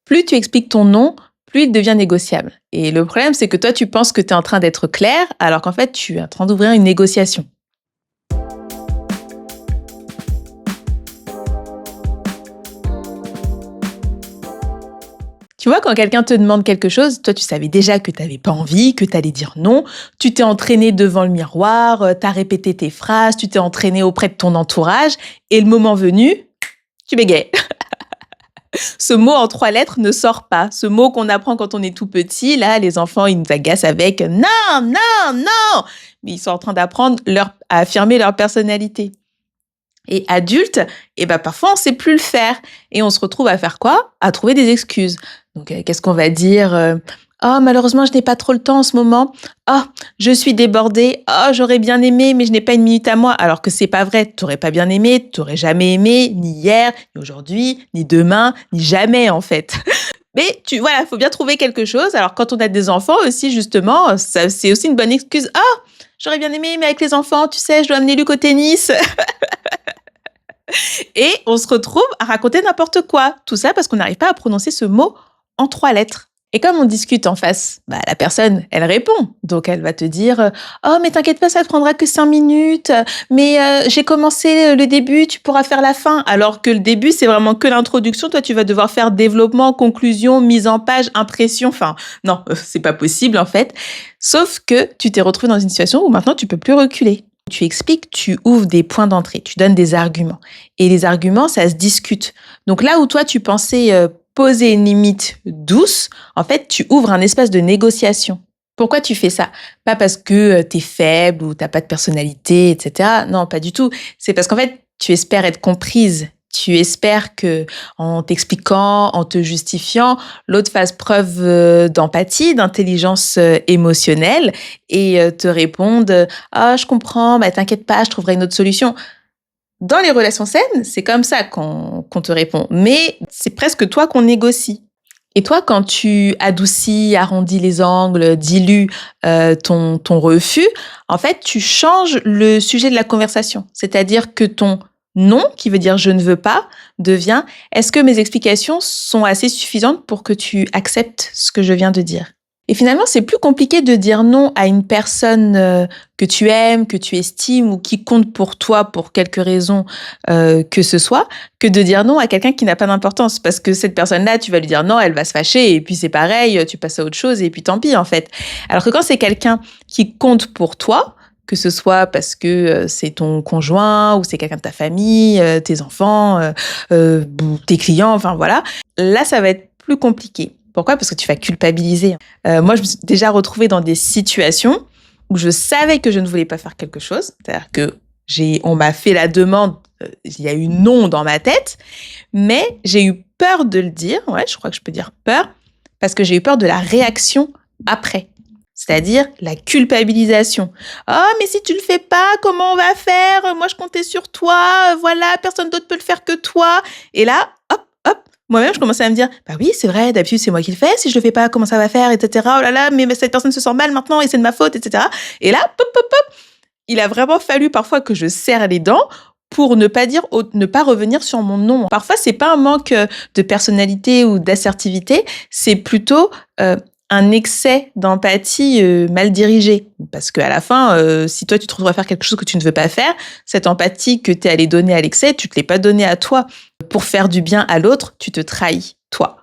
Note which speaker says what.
Speaker 1: Plus tu expliques ton non, plus il devient négociable. Et le problème, c'est que toi, tu penses que tu es en train d'être clair, alors qu'en fait, tu es en train d'ouvrir une négociation. Tu vois, quand quelqu'un te demande quelque chose, toi, tu savais déjà que tu n'avais pas envie, que tu allais dire non. Tu t'es entraîné devant le miroir, tu as répété tes phrases, tu t'es entraîné auprès de ton entourage. Et le moment venu, tu bégayes. Ce mot en 3 lettres ne sort pas. Ce mot qu'on apprend quand on est tout petit, là, les enfants, ils nous agacent avec non, non, non. Mais ils sont en train d'apprendre à affirmer leur personnalité. Et adulte, parfois, on ne sait plus le faire. Et on se retrouve à faire quoi? À trouver des excuses. Donc, qu'est-ce qu'on va dire? Oh, malheureusement, je n'ai pas trop le temps en ce moment. Oh, je suis débordée. Oh, j'aurais bien aimé, mais je n'ai pas une minute à moi. Alors que c'est pas vrai. Tu n'aurais pas bien aimé, tu n'aurais jamais aimé, ni hier, ni aujourd'hui, ni demain, ni jamais, en fait. Mais voilà, il faut bien trouver quelque chose. Alors, quand on a des enfants aussi, justement, c'est aussi une bonne excuse. Oh, j'aurais bien aimé, mais avec les enfants, tu sais, je dois amener Luc au tennis. Et on se retrouve à raconter n'importe quoi. Tout ça parce qu'on n'arrive pas à prononcer ce mot en 3 lettres. Et comme on discute en face, la personne, elle répond. Donc, elle va te dire « Oh, mais t'inquiète pas, ça ne prendra que 5 minutes. Mais j'ai commencé le début, tu pourras faire la fin. » Alors que le début, c'est vraiment que l'introduction. Toi, tu vas devoir faire développement, conclusion, mise en page, impression. Enfin, non, c'est pas possible en fait. Sauf que tu t'es retrouvé dans une situation où maintenant, tu peux plus reculer. Tu expliques, tu ouvres des points d'entrée, tu donnes des arguments. Et les arguments, ça se discute. Donc là où toi, tu pensais poser une limite douce, en fait, tu ouvres un espace de négociation. Pourquoi tu fais ça? Pas parce que t'es faible ou t'as pas de personnalité, etc. Non, pas du tout. C'est parce qu'en fait, tu espères être comprise. Tu espères que, en t'expliquant, en te justifiant, l'autre fasse preuve d'empathie, d'intelligence émotionnelle et te réponde « Ah, je comprends, t'inquiète pas, je trouverai une autre solution. » Dans les relations saines, c'est comme ça qu'on te répond. Mais c'est presque toi qu'on négocie. Et toi, quand tu adoucis, arrondis les angles, dilues ton refus, en fait, tu changes le sujet de la conversation. C'est-à-dire que ton non, qui veut dire je ne veux pas, devient est-ce que mes explications sont assez suffisantes pour que tu acceptes ce que je viens de dire? Et finalement, c'est plus compliqué de dire non à une personne que tu aimes, que tu estimes ou qui compte pour toi pour quelque raison que ce soit, que de dire non à quelqu'un qui n'a pas d'importance. Parce que cette personne-là, tu vas lui dire non, elle va se fâcher et puis c'est pareil, tu passes à autre chose et puis tant pis en fait. Alors que quand c'est quelqu'un qui compte pour toi, que ce soit parce que c'est ton conjoint ou c'est quelqu'un de ta famille, tes enfants, tes clients, enfin voilà. Là, ça va être plus compliqué. Pourquoi? Parce que tu vas culpabiliser. Moi, je me suis déjà retrouvée dans des situations où je savais que je ne voulais pas faire quelque chose. C'est-à-dire que on m'a fait la demande, il y a eu non dans ma tête, mais j'ai eu peur de le dire. Ouais, je crois que je peux dire peur, parce que j'ai eu peur de la réaction après. C'est-à-dire la culpabilisation. « Oh, mais si tu le fais pas, comment on va faire? Moi, je comptais sur toi. Voilà, personne d'autre peut le faire que toi. » Et là, hop, moi-même, je commençais à me dire « Bah oui, c'est vrai, d'habitude, c'est moi qui le fais. Si je le fais pas, comment ça va faire, etc. Oh là là, mais cette personne se sent mal maintenant et c'est de ma faute, etc. » Et là, pop, il a vraiment fallu parfois que je serre les dents pour ne pas revenir sur mon non. Parfois, c'est pas un manque de personnalité ou d'assertivité, c'est plutôt un excès d'empathie mal dirigé. Parce qu'à la fin, si toi, tu te retrouves à faire quelque chose que tu ne veux pas faire, cette empathie que tu es allé donner à l'excès, tu ne te l'es pas donnée à toi. Pour faire du bien à l'autre, tu te trahis, toi.